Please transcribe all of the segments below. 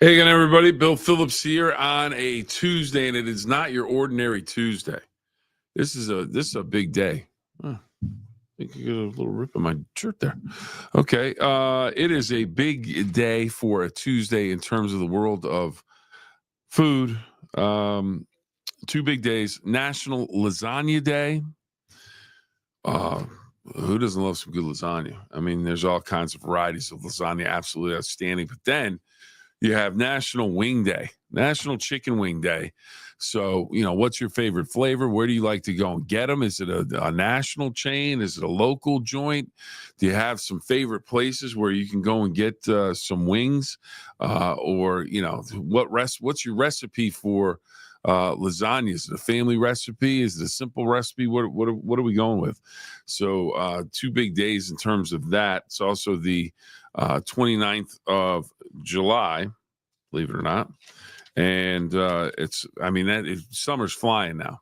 Hey again, everybody. Bill Phillips here on a Tuesday, and it is not your ordinary Tuesday. This is a big day. I think you got a little rip in my shirt there. Okay, it is a big day for a Tuesday in terms of the world of food. Two big days: National Lasagna Day. Uh, who doesn't love some good lasagna? I mean, there's all kinds of varieties of lasagna, absolutely outstanding. But then you have National Wing Day, National Chicken Wing Day. So, what's your favorite flavor? Where do you like to go and get them? Is it a national chain? Is it a local joint? Do you have some favorite places where you can go and get some wings? What's your recipe for lasagna? Is it a family recipe? Is it a simple recipe? What are we going with? So, two big days in terms of that. It's also the 29th of July, believe it or not. And summer's flying now.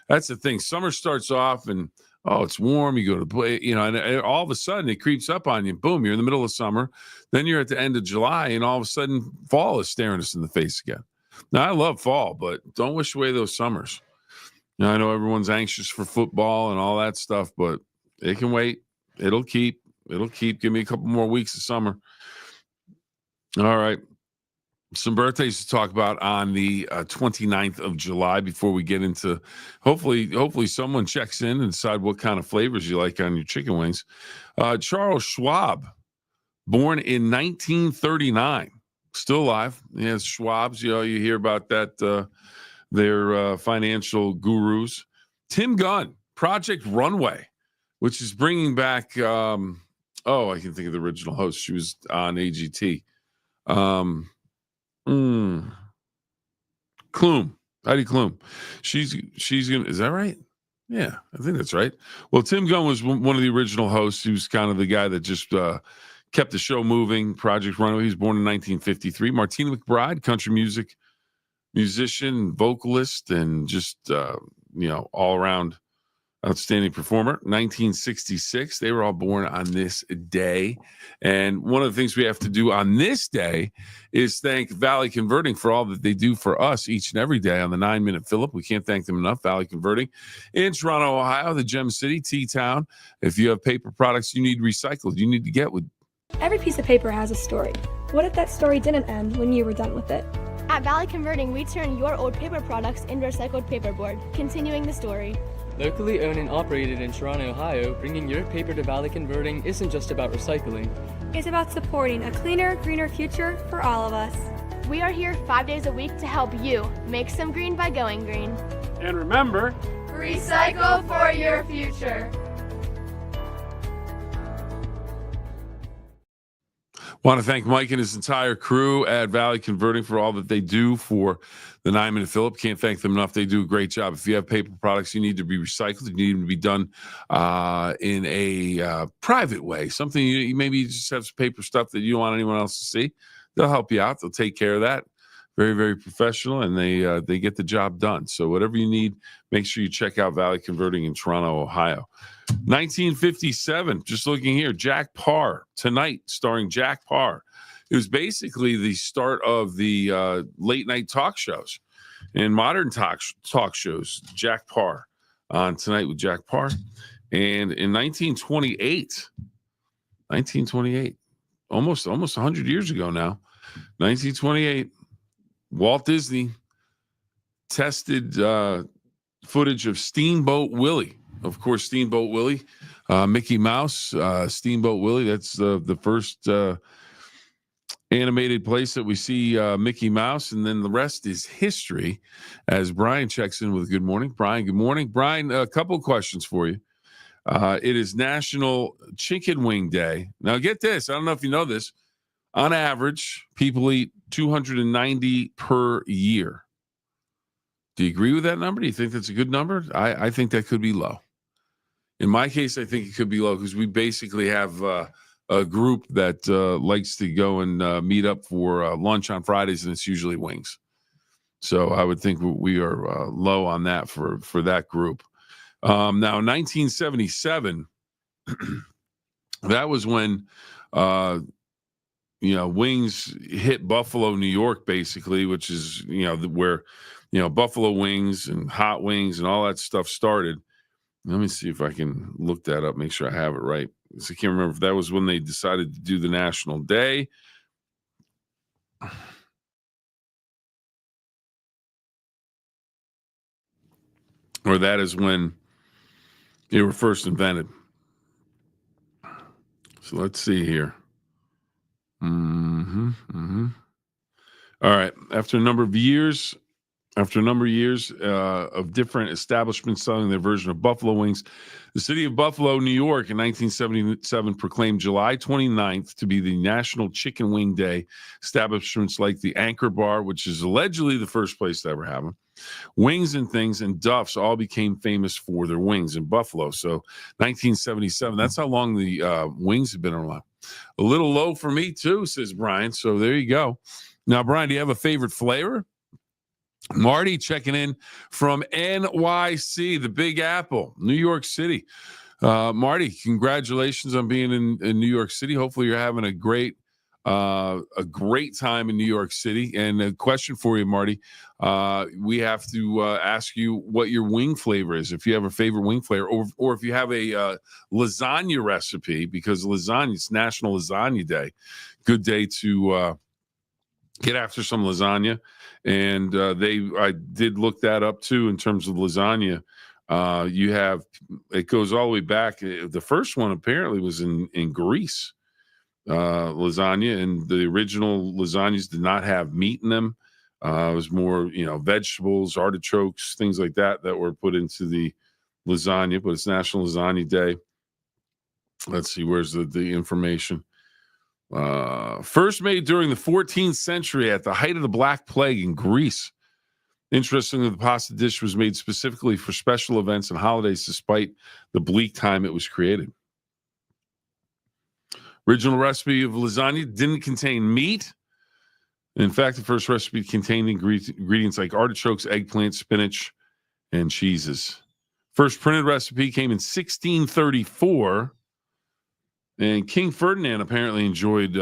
That's the thing. Summer starts off and, it's warm. You go to play, and all of a sudden it creeps up on you. Boom, you're in the middle of summer. Then you're at the end of July, and all of a sudden fall is staring us in the face again. Now, I love fall, but don't wish away those summers. I know everyone's anxious for football and all that stuff, but it can wait. It'll keep. Give me a couple more weeks of summer. All right. Some birthdays to talk about on the 29th of July before we get into hopefully someone checks in and decide what kind of flavors you like on your chicken wings. Charles Schwab, born in 1939, still alive. Yes, Schwab's, you hear about that, their financial gurus. Tim Gunn, Project Runway, which is bringing back, I can think of the original host. She was on AGT. Klum, Heidi Klum. She's gonna. Is that right? Yeah, I think that's right. Well, Tim Gunn was one of the original hosts. He was kind of the guy that just kept the show moving. Project Runway. He was born in 1953. Martina McBride, country music musician, vocalist, and just all around outstanding performer. 1966. They were all born on this day. And one of the things we have to do on this day is thank Valley Converting for all that they do for us each and every day on the 9-Minute Phill-Up. We can't thank them enough. Valley Converting in Toronto, Ohio, the Gem City, T-Town. If you have paper products you need recycled, you need to get with. Every piece of paper has a story. What if that story didn't end when you were done with it? At Valley Converting, we turn your old paper products into recycled paperboard, continuing the story. Locally owned and operated in Toronto, Ohio, bringing your paper to Valley Converting isn't just about recycling. It's about supporting a cleaner, greener future for all of us. We are here 5 days a week to help you make some green by going green. And remember, recycle for your future. Want to thank Mike and his entire crew at Valley Converting for all that they do for the 9-Minute Phill-Up. Can't thank them enough. They do a great job. If you have paper products, you need to be recycled. You need them to be done in a private way. Something you maybe just have some paper stuff that you don't want anyone else to see. They'll help you out. They'll take care of that. Very, very professional, and they get the job done. So whatever you need, make sure you check out Valley Converting in Toronto, Ohio. 1957, just looking here, Jack Paar, Tonight, starring Jack Paar. It was basically the start of the late night talk shows and modern talk shows. Jack Paar on Tonight with Jack Paar. And in 1928, almost 100 years ago now, 1928, Walt Disney tested footage of Steamboat Willie. Of course, Steamboat Willie, Mickey Mouse, Steamboat Willie. That's the first animated place that we see Mickey Mouse. And then the rest is history as Brian checks in with good morning. Brian, good morning. Brian, a couple of questions for you. It is National Chicken Wing Day. Now, get this. I don't know if you know this. On average, people eat 290 per year. Do you agree with that number? Do you think that's a good number? I think that could be low. In my case, I think it could be low because we basically have a group that likes to go and meet up for lunch on Fridays, and it's usually wings. So I would think we are low on that for that group. Now, 1977, that was when wings hit Buffalo, New York, basically, which is, where, Buffalo wings and hot wings and all that stuff started. Let me see if I can look that up, make sure I have it right. I can't remember if that was when they decided to do the national day. Or that is when they were first invented. So let's see here. All right. After a number of years of different establishments selling their version of buffalo wings, the city of Buffalo, New York, in 1977 proclaimed July 29th to be the National Chicken Wing Day. Establishments like the Anchor Bar, which is allegedly the first place to ever have them, Wings and Things, and Duff's all became famous for their wings in Buffalo. So 1977, that's how long the wings have been around. A little low for me too, says Brian. So there you go. Now, Brian, do you have a favorite flavor? Marty checking in from NYC, the Big Apple, New York City. Marty, congratulations on being in New York City. Hopefully you're having a great time in New York City. And a question for you, Marty. We have to ask you what your wing flavor is, if you have a favorite wing flavor, or if you have a lasagna recipe, because lasagna, it's National Lasagna Day. Good day to get after some lasagna. And I did look that up too in terms of lasagna. It goes all the way back. The first one apparently was in Greece, lasagna, and the original lasagnas did not have meat in them. It was more, vegetables, artichokes, things like that were put into the lasagna. But it's National Lasagna Day. Let's see, where's the information? First made during the 14th century at the height of the Black Plague in Greece. Interestingly, the pasta dish was made specifically for special events and holidays, despite the bleak time it was created. Original recipe of lasagna didn't contain meat. In fact, the first recipe contained ingredients like artichokes, eggplant, spinach, and cheeses. First printed recipe came in 1634. And King Ferdinand apparently enjoyed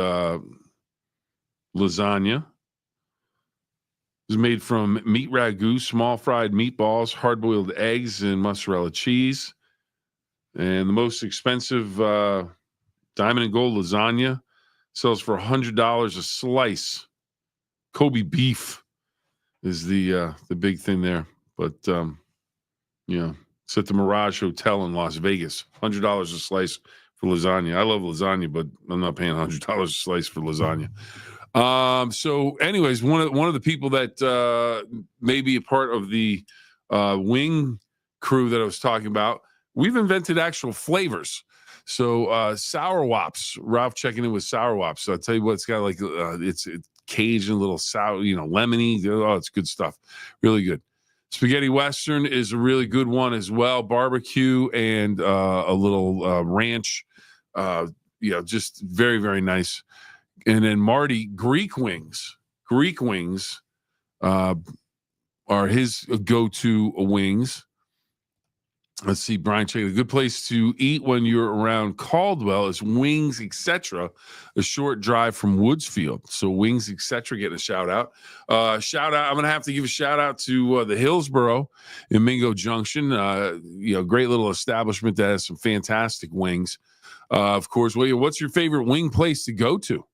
lasagna. It was made from meat ragu, small fried meatballs, hard-boiled eggs, and mozzarella cheese. And the most expensive diamond and gold lasagna sells for $100 a slice. Kobe beef is the big thing there. But, it's at the Mirage Hotel in Las Vegas. $100 a slice for lasagna. I love lasagna, but I'm not paying $100 a slice for lasagna. So anyways, one of the people that may be a part of the wing crew that I was talking about, we've invented actual flavors. So sour wops, Ralph checking in with sour wops. So I'll tell you what, it's got like it's Cajun, little sour, lemony. Oh, it's good stuff. Really good. Spaghetti Western is a really good one as well. Barbecue and a little ranch. Just very, very nice. And then Marty, Greek wings. Greek wings are his go-to wings. Let's see, Brian, check it. A good place to eat when you're around Caldwell is Wings, etc., a short drive from Woodsfield. So Wings, etc., getting a shout out. I'm going to have to give a shout out to the Hillsboro in Mingo Junction. Great little establishment that has some fantastic wings. Of course, what's your favorite wing place to go to?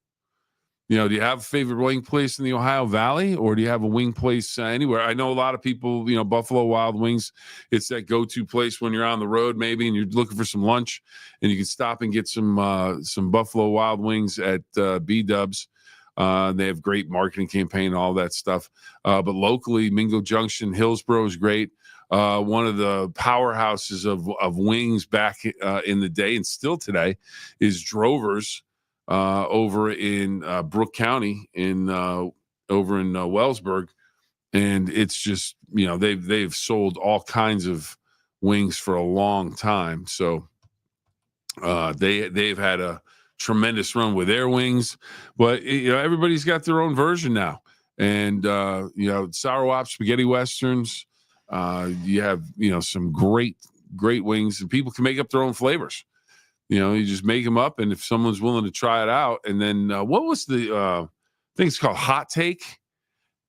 Do you have a favorite wing place in the Ohio Valley, or do you have a wing place anywhere? I know a lot of people, Buffalo Wild Wings, it's that go-to place when you're on the road maybe and you're looking for some lunch, and you can stop and get some Buffalo Wild Wings at B-Dubs. They have great marketing campaign, all that stuff. But locally, Mingo Junction, Hillsboro is great. One of the powerhouses of wings back in the day and still today is Drover's. Over in Brooke County over in Wellsburg, and it's just they've sold all kinds of wings for a long time. So they've had a tremendous run with their wings, but everybody's got their own version now. And sour wop, spaghetti westerns. You have some great wings, and people can make up their own flavors. You just make them up, and if someone's willing to try it out, and then what was the I think it's called Hot Take,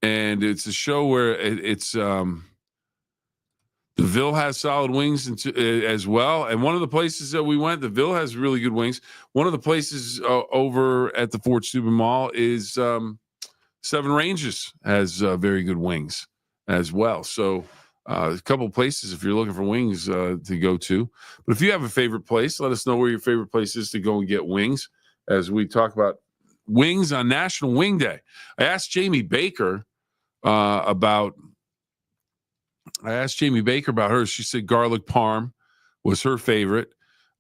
and it's a show where it's the Ville has solid wings as well. And one of the places that we went, the Ville has really good wings. One of the places over at the Fort Steuben Mall is Seven Ranges has very good wings as well. So a couple of places if you're looking for wings to go to. But if you have a favorite place, let us know where your favorite place is to go and get wings as we talk about wings on National Wing Day. I asked Jamie Baker about hers. She said garlic parm was her favorite.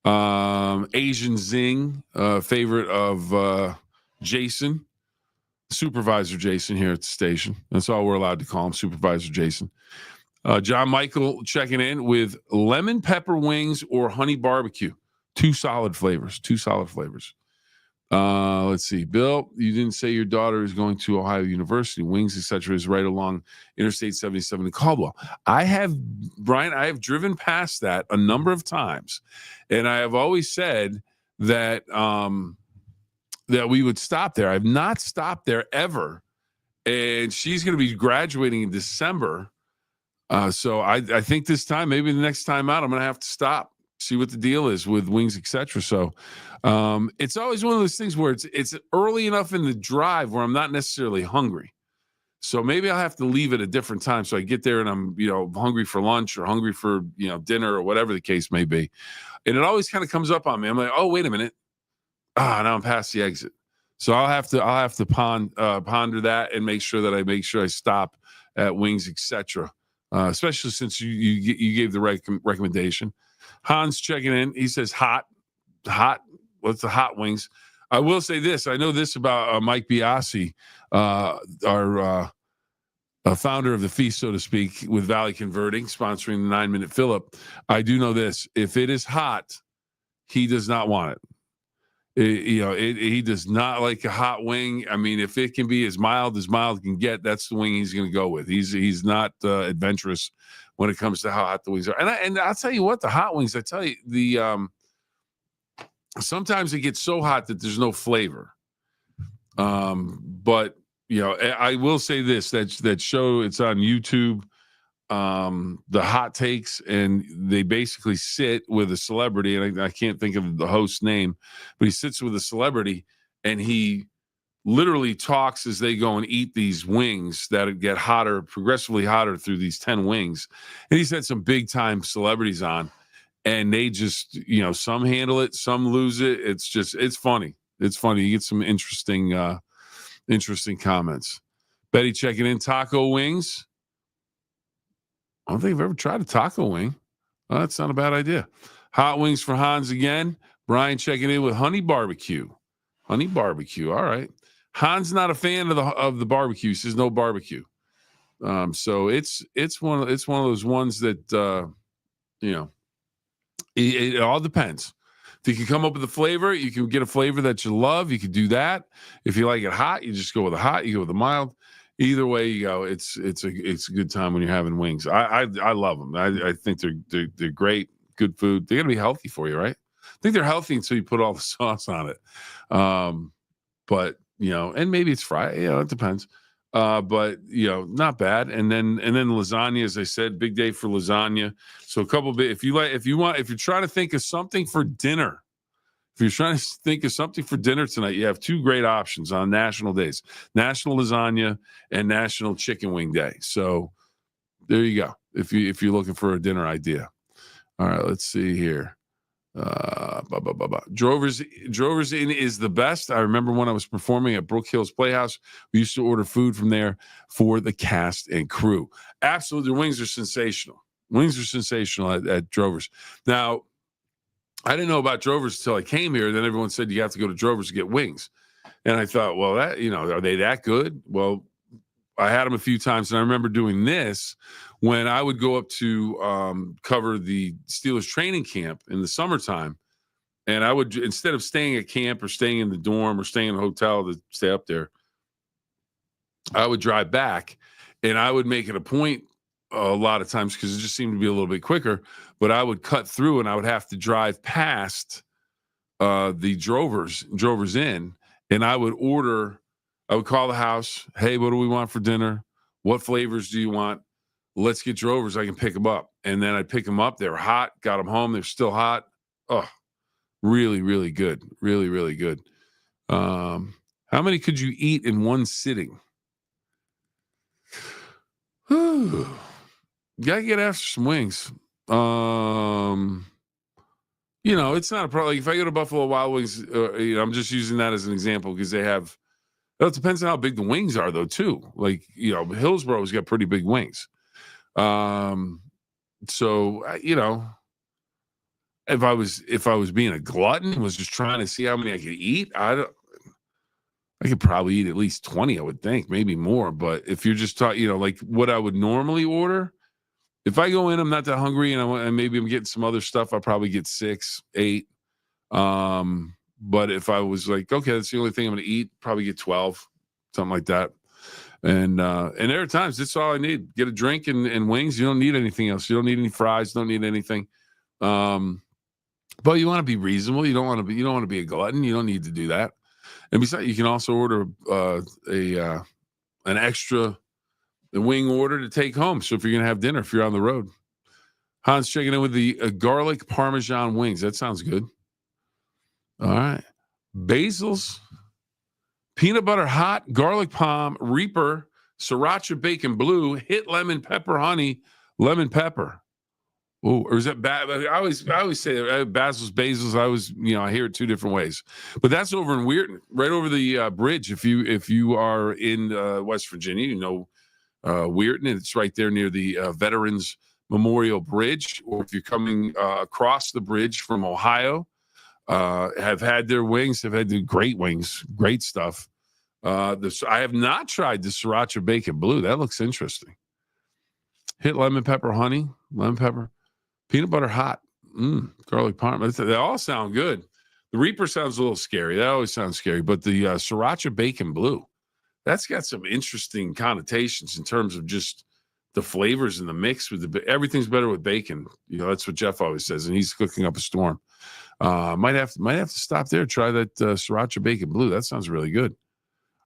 Asian Zing, favorite of Jason, Supervisor Jason here at the station. That's all we're allowed to call him, Supervisor Jason. John Michael checking in with lemon pepper wings or honey barbecue. Two solid flavors. Let's see. Bill, you didn't say your daughter is going to Ohio University. Wings, etc. is right along Interstate 77 in Caldwell. I have driven past that a number of times, and I have always said that that we would stop there. I've not stopped there ever, and she's going to be graduating in December. So I think this time, maybe the next time out, I'm going to have to stop, see what the deal is with wings, etc. So it's always one of those things where it's early enough in the drive where I'm not necessarily hungry. So maybe I'll have to leave at a different time. So I get there and I'm, hungry for lunch or hungry for, dinner or whatever the case may be. And it always kind of comes up on me. I'm like, oh, wait a minute. Now I'm past the exit. So I'll have to ponder that and make sure I stop at wings, etc. Especially since you gave the recommendation. Hans checking in. He says hot. What's the hot wings? I will say this. I know this about Mike Biasi, our founder of the feast, so to speak, with Valley Converting, sponsoring the 9-Minute Phill-Up. I do know this. If it is hot, he does not want it. He does not like a hot wing. I mean, if it can be as mild can get, that's the wing he's going to go with. He's not adventurous when it comes to how hot the wings are. And I'll tell you what, the hot wings, sometimes it gets so hot that there's no flavor. But I will say this, that show, it's on YouTube, the Hot Takes, and they basically sit with a celebrity, and I can't think of the host's name, but he sits with a celebrity and he literally talks as they go and eat these wings that get hotter, progressively hotter through these 10 wings. And he's had some big time celebrities on, and they just, some handle it, some lose it. It's funny. It's funny. You get some interesting comments. Betty checking in, taco wings. I don't think I've ever tried a taco wing. Well, that's not a bad idea. Hot wings for Hans again. Brian checking in with honey barbecue. Honey barbecue. All right. Hans not a fan of the barbecue. He says no barbecue. So it's one of those ones that it all depends. If you can come up with a flavor, you can get a flavor that you love. You can do that. If you like it hot, you just go with the hot. You go with the mild. Either way you go, it's a good time when you're having wings. I love them. I think they're great, good food. They're gonna be healthy for you, right? I think they're healthy until you put all the sauce on it. But and maybe it's fried. It depends. But not bad. And then lasagna, as I said, big day for lasagna. So a couple bit. If you're trying to think of something for dinner. If you're trying to think of something for dinner tonight, you have two great options on national days: National Lasagna and National Chicken Wing Day. So there you go. If you're looking for a dinner idea. All right, let's see here. Drovers Inn is the best. I remember when I was performing at Brook Hills Playhouse, we used to order food from there for the cast and crew. Absolutely, the wings are sensational. Wings are sensational at Drovers. Now, I didn't know about Drovers until I came here. Then everyone said you have to go to Drovers to get wings. And I thought, well, that, are they that good? Well, I had them a few times. And I remember doing this when I would go up to cover the Steelers training camp in the summertime. And I would, instead of staying at camp or staying in the dorm or staying in a hotel to stay up there, I would drive back, and I would make it a point a lot of times, because it just seemed to be a little bit quicker, but I would cut through and I would have to drive past the drovers in, and I would call the house. Hey, what do we want for dinner? What flavors do you want? Let's get drovers. I can pick them up. And then I'd pick them up. They were hot. Got them home. They're still hot. Oh, really, really good. Really, really good. How many could you eat in one sitting? Gotta get after some wings. It's not a problem. Like if I go to Buffalo Wild Wings, I'm just using that as an example because they have. Well, it depends on how big the wings are, though, too. Like Hillsboro's got pretty big wings. So if I was being a glutton and was just trying to see how many I could eat, I could probably eat at least 20, I would think, maybe more. But if you're just talking, like what I would normally order, if I go in, I'm not that hungry, and maybe I'm getting some other stuff, I'll probably get 6, 8. But if I was like, okay, that's the only thing I'm going to eat, probably get 12, something like that. And there are times that's all I need. Get a drink and wings. You don't need anything else. You don't need any fries. Don't need anything. But you want to be reasonable. You don't want to be a glutton. You don't need to do that. And besides, you can also order an extra wing order to take home. So if you're going to have dinner, if you're on the road, Hans checking in with the garlic Parmesan wings. That sounds good. All right. Basil's, peanut butter hot, garlic palm, Reaper, sriracha bacon blue, hit lemon pepper honey, lemon pepper. Oh, or is that bad? I always say that Basil's. I hear it two different ways, but that's over in Weirton, right over the bridge. If you are in West Virginia, Weirton, and it's right there near the Veterans Memorial Bridge. Or if you're coming across the bridge from Ohio, have had their wings. Have had the great wings, great stuff. I have not tried the sriracha bacon blue. That looks interesting. Hit lemon pepper honey, lemon pepper. Peanut butter hot, garlic parm. They all sound good. The Reaper sounds a little scary. That always sounds scary. But the sriracha bacon blue, that's got some interesting connotations in terms of just the flavors and the mix with everything's better with bacon. That's what Jeff always says, and he's cooking up a storm. Might have to stop there. Try that sriracha bacon blue. That sounds really good.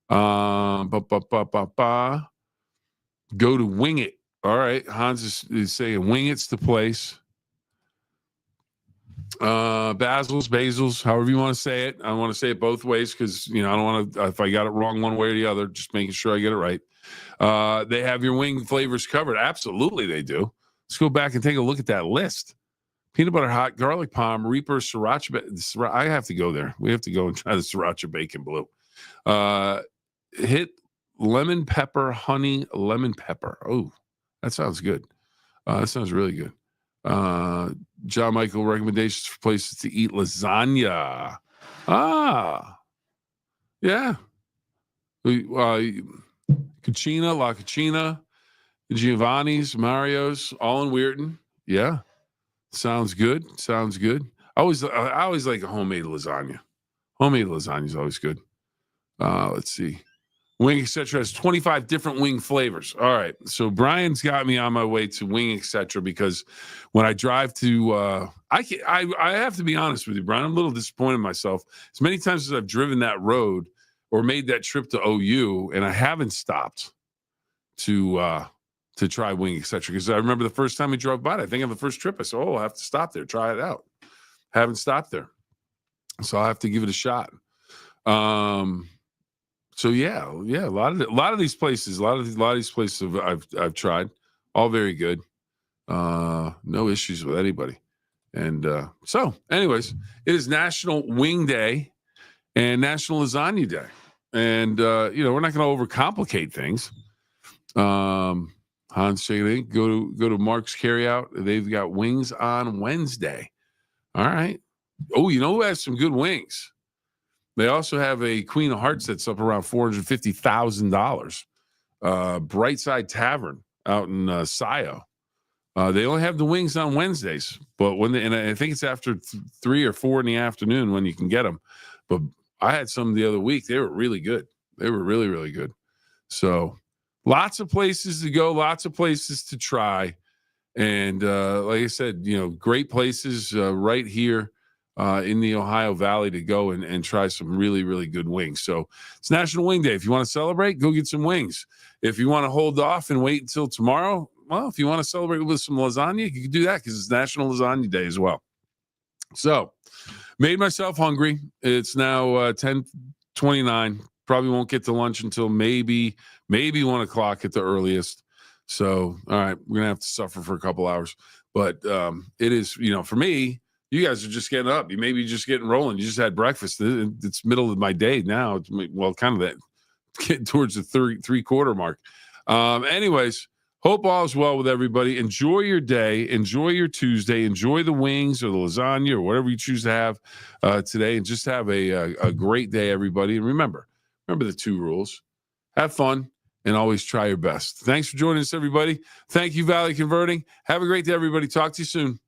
Go to Wing It. All right, Hans is saying Wing It's the place. Basil's, however you want to say it. I want to say it both ways because I don't want to. If I got it wrong one way or the other, just making sure I get it right. They have your wing flavors covered. Absolutely, they do. Let's go back and take a look at that list. Peanut butter hot, garlic palm, Reaper, sriracha. I have to go there. We have to go and try the sriracha bacon blue. Hit lemon pepper, honey, lemon pepper. Oh, that sounds good. That sounds really good. John Michael recommendations for places to eat lasagna. Yeah. Cucina, La Cucina, Giovanni's, Mario's, all in Weirton. Yeah. Sounds good. I always like a homemade lasagna. Homemade lasagna is always good. Let's see. Wing Etc. has 25 different wing flavors. All right. So Brian's got me on my way to Wing Etc. because when I drive to, I have to be honest with you, Brian, I'm a little disappointed in myself. As many times as I've driven that road or made that trip to OU, and I haven't stopped to try Wing Etc. Because I remember the first time we drove by it, I think on the first trip, I said, I'll have to stop there, try it out. Haven't stopped there. So I'll have to give it a shot. So yeah, a lot of these places I've tried, all very good. No issues with anybody. And so anyways, it is National Wing Day and National Lasagna Day. And we're not going to overcomplicate things. Hans saying go to Mark's Carryout. They've got wings on Wednesday. All right. Oh, who has some good wings? They also have a Queen of Hearts that's up around $450,000. Brightside Tavern out in Scio. They only have the wings on Wednesdays, but and I think it's after 3 or 4 in the afternoon when you can get them. But I had some the other week. They were really good. They were really, really good. So lots of places to go, lots of places to try. And like I said, great places right here in the Ohio Valley to go and try some really, really good wings. So it's National Wing Day. If you want to celebrate, go get some wings. If you want to hold off and wait until tomorrow, well, if you want to celebrate with some lasagna, you can do that because it's National Lasagna Day as well. So made myself hungry. It's now 10:29. Probably won't get to lunch until maybe 1 o'clock at the earliest. So, all right, we're going to have to suffer for a couple hours. But it is, for me, you guys are just getting up. You maybe just getting rolling. You just had breakfast. It's middle of my day now. Well, kind of that getting towards the three-quarter mark. Anyways, hope all is well with everybody. Enjoy your day. Enjoy your Tuesday. Enjoy the wings or the lasagna or whatever you choose to have today. And just have a great day, everybody. And remember the 2 rules. Have fun and always try your best. Thanks for joining us, everybody. Thank you, Valley Converting. Have a great day, everybody. Talk to you soon.